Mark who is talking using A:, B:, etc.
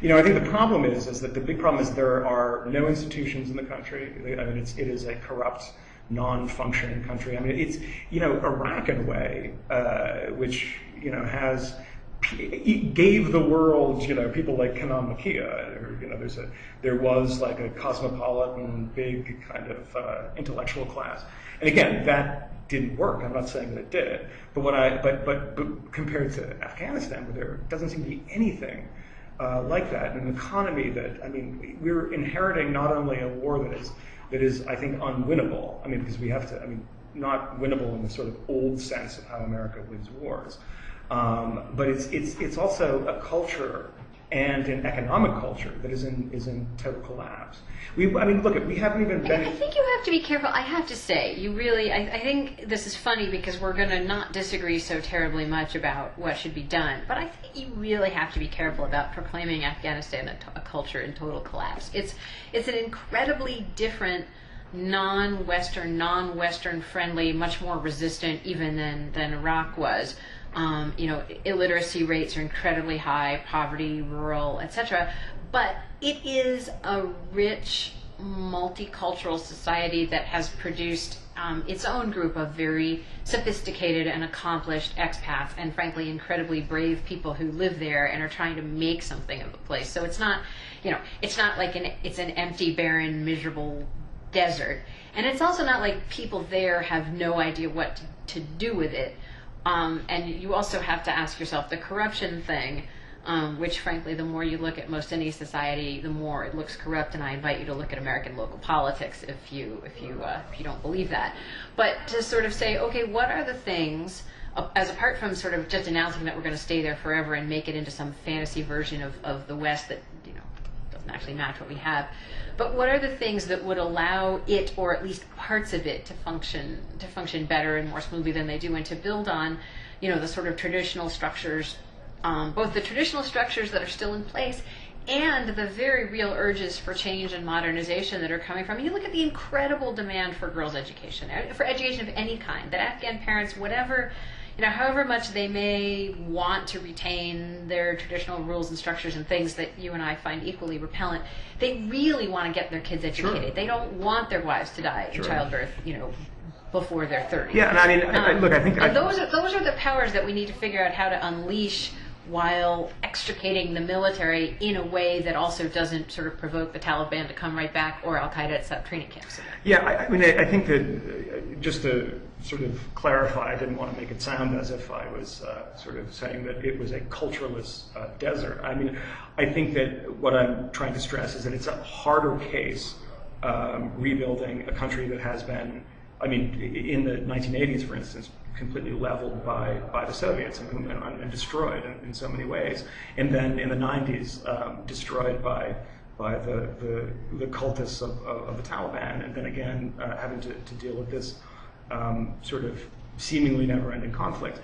A: I think the problem is that the big problem is there are no institutions in the country. I mean, it is a corrupt, non-functioning country. I mean, it's, Iraq in a way, which, gave the world, people like Kanan Makia, or, there was like a cosmopolitan, big kind of intellectual class. And again, that didn't work. I'm not saying that it did. But compared to Afghanistan, where there doesn't seem to be anything like that, an economy that, we're inheriting not only a war that is, I think, unwinnable. Because we have to, not winnable in the sort of old sense of how America wins wars. But it's also a culture and an economic culture that is in total collapse. We haven't even been.
B: I think you have to be careful. I have to say, you really. I think this is funny because we're going to not disagree so terribly much about what should be done. But I think you really have to be careful about proclaiming Afghanistan a culture in total collapse. It's an incredibly different, non-Western friendly, much more resistant even than Iraq was. Illiteracy rates are incredibly high, poverty, rural, etc. But it is a rich, multicultural society that has produced its own group of very sophisticated and accomplished expats, and frankly, incredibly brave people who live there and are trying to make something of the place. So it's not, it's not like it's an empty, barren, miserable desert, and it's also not like people there have no idea what to do with it. And you also have to ask yourself the corruption thing, which frankly, the more you look at most any society, the more it looks corrupt. And I invite you to look at American local politics if you don't believe that. But to sort of say, okay, what are the things, as apart from sort of just announcing that we're going to stay there forever and make it into some fantasy version of the West that doesn't actually match what we have. But what are the things that would allow it, or at least parts of it, to function better and more smoothly than they do, and to build on, the sort of traditional structures, both the traditional structures that are still in place, and the very real urges for change and modernization that are coming from. You look at the incredible demand for girls' education, for education of any kind, that Afghan parents, whatever. However much they may want to retain their traditional rules and structures and things that you and I find equally repellent, they really want to get their kids educated. Sure. They don't want their wives to die in childbirth, before they're 30.
A: Yeah, and I think
B: those are the powers that we need to figure out how to unleash, while extricating the military in a way that also doesn't sort of provoke the Taliban to come right back, or Al-Qaeda to set up training camps.
A: Yeah, I think that, just to sort of clarify, I didn't want to make it sound as if I was sort of saying that it was a cultureless desert. I think that what I'm trying to stress is that it's a harder case rebuilding a country that has been, in the 1980s, for instance, completely leveled by the Soviets and destroyed in so many ways, and then in the 90s destroyed by the cultists of the Taliban, and then again having to deal with this sort of seemingly never-ending conflict.